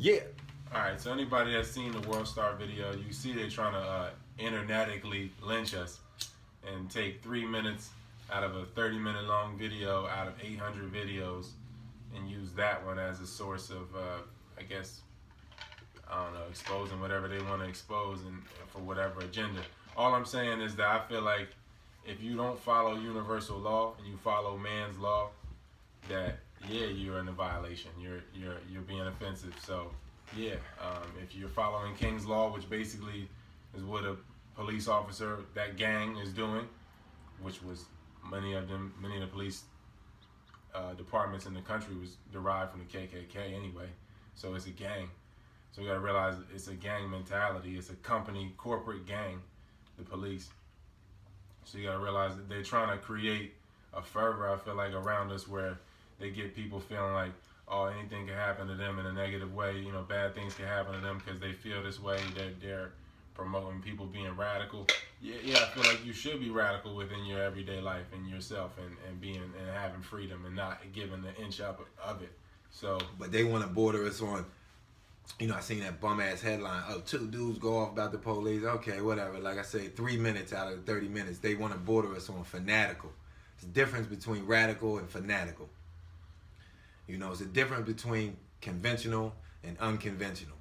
Yeah. All right, so anybody that's seen the Worldstar video, you see they're trying to internetically lynch us and take 3 minutes out of a 30-minute long video out of 800 videos and use that one as a source of, I guess, I don't know, exposing whatever they want to expose and for whatever agenda. All I'm saying is that I feel like if you don't follow universal law and you follow man's law, that yeah, you're in a violation. You're being offensive. So yeah, if you're following King's law, which basically is what a police officer, that gang is doing, which was many of the police departments in the country was derived from the KKK anyway. So it's a gang. So we gotta realize it's a gang mentality. It's a company, corporate gang, the police. So you gotta realize that they're trying to create a fervor, I feel like, around us where they get people feeling like, oh, anything can happen to them in a negative way. You know, bad things can happen to them because they feel this way. They're promoting people being radical. Yeah, I feel like you should be radical within your everyday life and yourself and being and having freedom and not giving the inch up of it. So, but they want to border us on. You know, I seen that bum ass headline. Oh, 2 dudes go off about the police. Okay, whatever. Like I say, 3 minutes out of the 30 minutes, they want to border us on fanatical. It's a difference between radical and fanatical. You know, it's a difference between conventional and unconventional.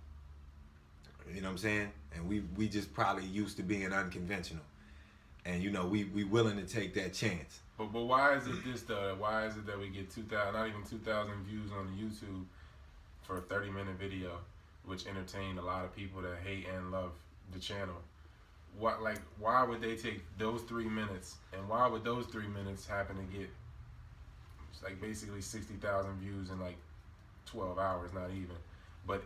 You know what I'm saying? And we just probably used to being unconventional. And, you know, we willing to take that chance. But why is it this, though? Why is it that we get 2,000, not even 2,000 views on YouTube for a 30-minute video, which entertained a lot of people that hate and love the channel? Why would they take those 3 minutes, and why would those 3 minutes happen to get like basically 60,000 views in like 12 hours, not even? But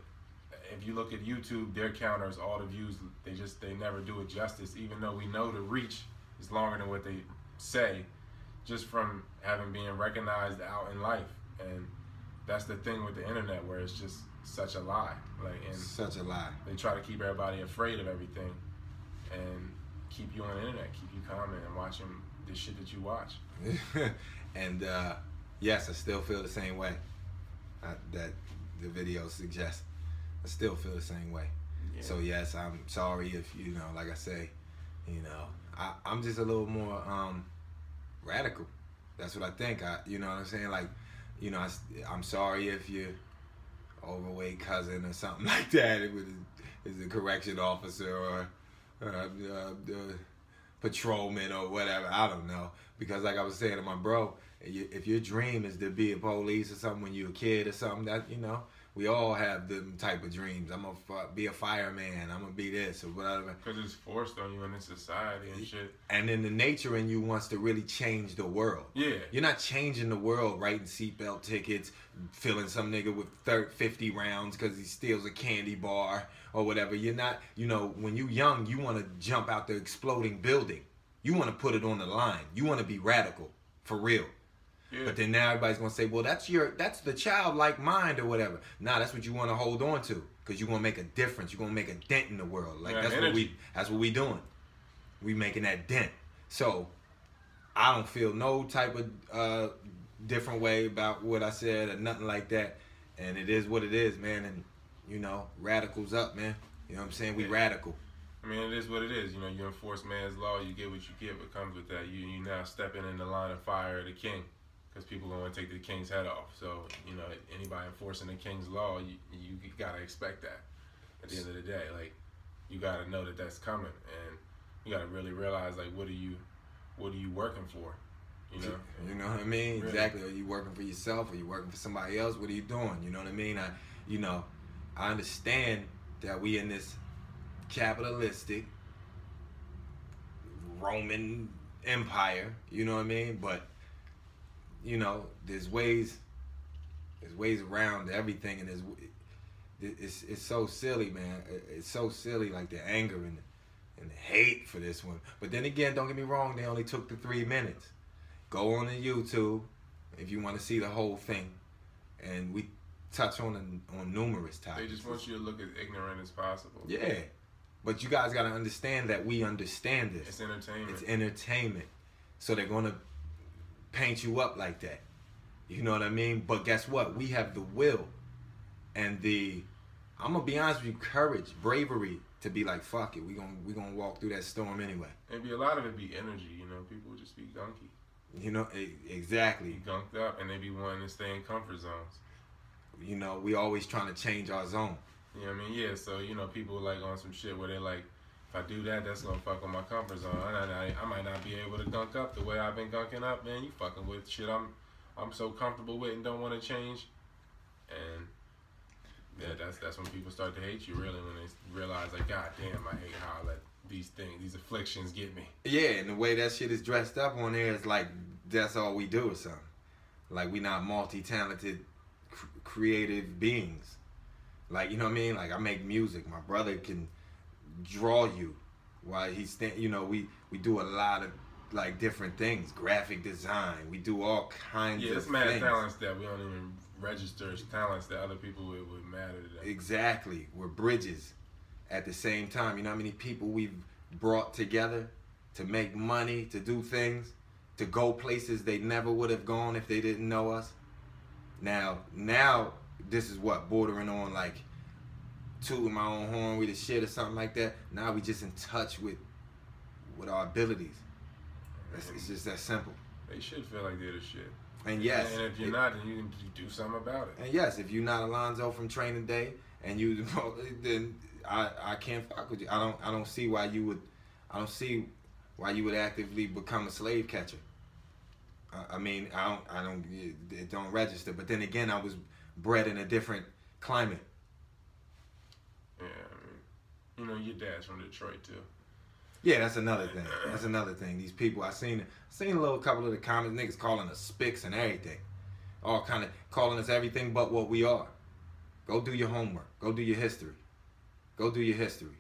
if you look at YouTube, their counters, all the views, they never do it justice, even though we know the reach is longer than what they say, just from having been recognized out in life. And that's the thing with the internet, where it's just such a lie. And such a lie. They try to keep everybody afraid of everything and keep you on the internet, keep you commenting and watching the shit that you watch. And yes, I still feel the same way that the video suggests. I still feel the same way. Yeah. So yes, I'm sorry if, you know, like I say, you know, I'm just a little more radical. That's what I think. You know what I'm saying? Like, you know, I'm sorry if you're overweight cousin or something like that. It is a correction officer or patrolman or whatever. I don't know. Because like I was saying to my bro, if your dream is to be a police or something when you're a kid or something, that, you know, we all have them type of dreams. I'm going to be a fireman. I'm going to be this or whatever. Because it's forced on you in this society and shit. And then the nature in you wants to really change the world. Yeah. You're not changing the world writing seatbelt tickets, filling some nigga with 50 rounds because he steals a candy bar or whatever. You're not, you know, when you're young, you want to jump out the exploding building. You want to put it on the line. You want to be radical, for real. Yeah. But then now everybody's gonna say, well, that's the childlike mind or whatever. Nah, that's what you want to hold on to, because you're gonna make a difference. You're gonna make a dent in the world. Like that's what we doing. We making that dent. So I don't feel no type of different way about what I said or nothing like that. And it is what it is, man. And you know, radicals up, man. You know what I'm saying? We radical. I mean, it is what it is. You know, you enforce man's law, you get what you get. What comes with that? You now stepping in the line of fire of the king. Because people are going to take the king's head off. So, you know, anybody enforcing the king's law, you got to expect that at the end of the day. Like, you got to know that that's coming. And you got to really realize, like, what are you working for? You know? You know what I mean? Really? Exactly. Are you working for yourself? Are you working for somebody else? What are you doing? You know what I mean? I understand that we in this capitalistic Roman Empire. You know what I mean? But you know, there's ways around everything, and it's so silly, man. It's so silly, like the anger and the hate for this one. But then again, don't get me wrong, they only took the 3 minutes. Go on to YouTube if you want to see the whole thing, and we touch on numerous topics. They just want you to look as ignorant as possible. Yeah, but you guys got to understand that we understand this. It's entertainment. It's entertainment, so they're gonna paint you up like that. You know what I mean? But guess what? We have the will and the I'm gonna be honest with you, courage, bravery to be like, fuck it, we gonna walk through that storm anyway. Maybe a lot of it be energy, you know. People just be gunky. You know, exactly. Be gunked up, and they be wanting to stay in comfort zones. You know, we always trying to change our zone. You know what I mean? Yeah, so, you know, people like on some shit where they like, if I do that, that's gonna fuck with my comfort zone. I might not be able to gunk up the way I've been gunking up, man. You fucking with shit I'm so comfortable with and don't want to change. And yeah, that's when people start to hate you, really, when they realize, like, God damn, I hate how I let these afflictions get me. Yeah, and the way that shit is dressed up on there is like, that's all we do or something. Like, we not multi-talented, creative beings. Like, you know what I mean? Like, I make music. My brother can draw you while he's, you know, we do a lot of, like, different things. Graphic design. We do all kinds of things. Yeah, it's mad talents that we don't even register as talents that other people would matter to them. Exactly. We're bridges at the same time. You know how many people we've brought together to make money, to do things, to go places they never would have gone if they didn't know us? Now, this is what, bordering on like tooting my own horn with the shit or something like that. Now we just in touch with our abilities. It's just that simple. They should feel like they're the shit. And yes, and if you're not, then you can do something about it. And yes, if you're not Alonzo from Training Day, and you, then I can't fuck with you. I don't see why you would actively become a slave catcher. I mean, it don't register. But then again, I was bred in a different climate. Yeah, I mean, you know, your dad's from Detroit too. Yeah, that's another thing. These people, I seen a little couple of the comments, niggas calling us spics and everything. All kind of calling us everything but what we are. Go do your homework. Go do your history. Go do your history.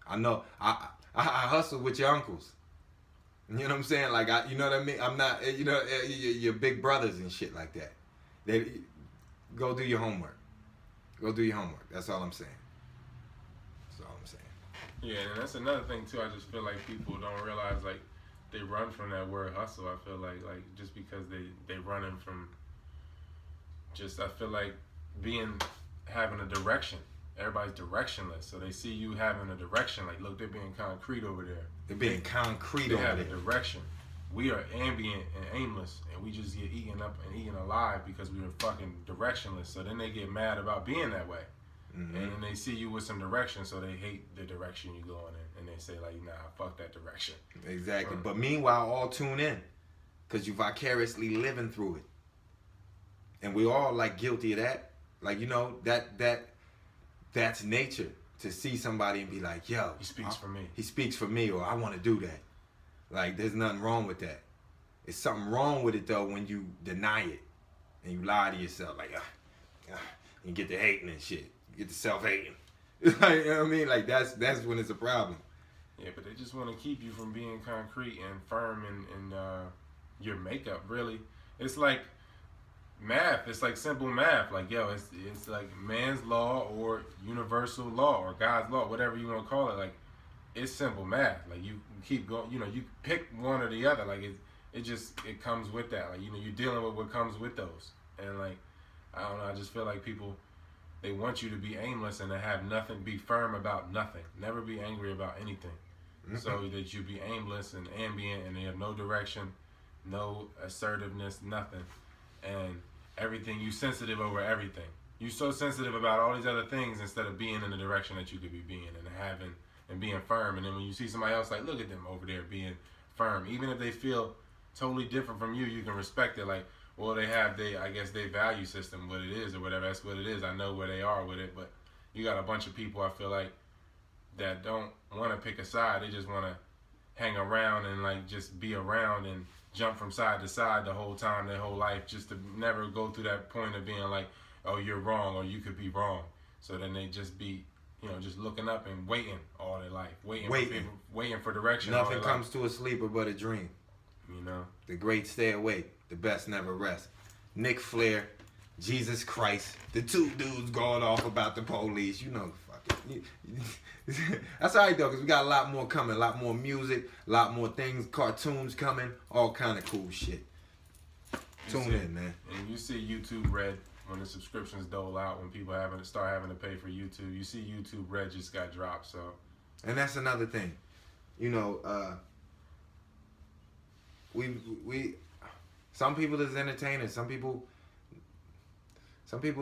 I know, I hustle with your uncles. You know what I'm saying? Like, you know what I mean? I'm not, you know, your big brothers and shit like that. Go do your homework. Go do your homework. That's all I'm saying. That's all I'm saying. Yeah, and that's another thing too. I just feel like people don't realize, like, they run from that word hustle. I feel like just because they running from just, I feel like having a direction. Everybody's directionless, so they see you having a direction. Like, look, they're being concrete over there. They're being concrete over there. They have a direction. We are ambient and aimless, and we just get eaten up and eaten alive because we are fucking directionless. So then they get mad about being that way. Mm-hmm. And then they see you with some direction, so they hate the direction you going in, and they say, like, nah, fuck that direction. Exactly. But meanwhile, all tune in, because you vicariously living through it. And we all, like, guilty of that. Like, you know, that's nature, to see somebody and be like, yo, he speaks for me. He speaks for me, or I want to do that. Like, there's nothing wrong with that. It's something wrong with it, though, when you deny it and you lie to yourself. Like, you get to hating and shit. You get to self-hating. Like, you know what I mean? Like, that's when it's a problem. Yeah, but they just want to keep you from being concrete and firm in your makeup, really. It's like math. It's like simple math. Like, yo, it's like man's law or universal law or God's law, whatever you want to call it. Like, it's simple math. Like, you keep going, you know, you pick one or the other. Like, it comes with that. Like, you know, you're dealing with what comes with those. And, like, I don't know, I just feel like people, they want you to be aimless and to have nothing, be firm about nothing. Never be angry about anything. Mm-hmm. So that you be aimless and ambient and they have no direction, no assertiveness, nothing. And everything, you sensitive over everything. You so sensitive about all these other things instead of being in the direction that you could be being and having and being firm. And then when you see somebody else, like, look at them over there being firm. Even if they feel totally different from you, you can respect it. Like, well, they have I guess their value system, what it is or whatever. That's what it is. I know where they are with it. But you got a bunch of people, I feel like, that don't want to pick a side. They just want to hang around and, like, just be around and jump from side to side the whole time, their whole life, just to never go through that point of being like, oh, you're wrong or you could be wrong. So then they just be, you know, just looking up and waiting all their life, waiting for direction. Nothing comes to a sleeper but a dream. You know, the great stay awake, the best never rest. Nick Flair, Jesus Christ, the two dudes going off about the police. You know, fuck it. That's all right though, because we got a lot more coming, a lot more music, a lot more things, cartoons coming, all kind of cool shit. Tune in, man. And you see YouTube Red when the subscriptions dole out, when people start having to pay for YouTube. You see YouTube Red just got dropped, so. And that's another thing. You know, we some people is entertainers. Some people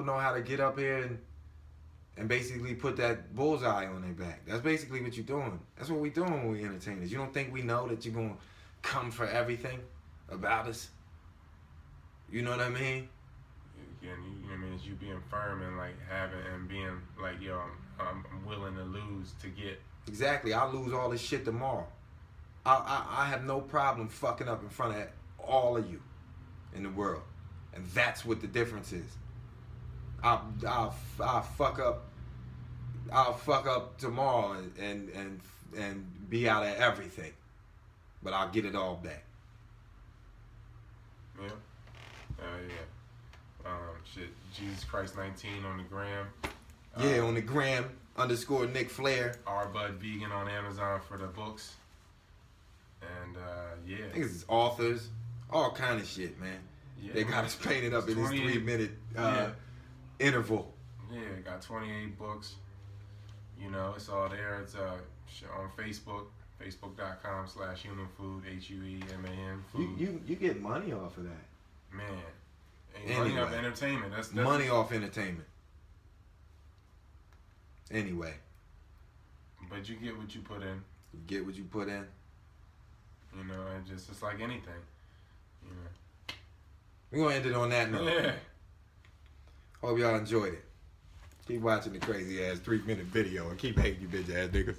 know how to get up here and basically put that bullseye on their back. That's basically what you're doing. That's what we doing when we entertainers. You don't think we know that you're gonna come for everything about us? You know what I mean? Again, you know what I mean? It's you being firm and like having and being like, yo, I'm willing to lose to get. Exactly. I'll lose all this shit tomorrow. I have no problem fucking up in front of all of you in the world, and that's what the difference is. I'll fuck up. I'll fuck up tomorrow and be out of everything, but I'll get it all back. Yeah. Yeah. Shit. Jesus Christ 19 on the gram. Yeah, on the gram _ Nick Flair. R Bud Vegan on Amazon for the books. And yeah. I think it's authors, all kind of shit, man. Yeah, they got us painted up in this 3-minute interval. Yeah, got 28 books. You know, it's all there. It's on Facebook, facebook.com/humanfood, HUEMAN food. You get money off of that. Man. Money off entertainment. That's money off entertainment. Anyway. But you get what you put in. You get what you put in. You know, and it's like anything. You know. We're gonna end it on that note. Yeah. Hope y'all enjoyed it. Keep watching the crazy ass 3-minute video and keep hating you bitch ass niggas.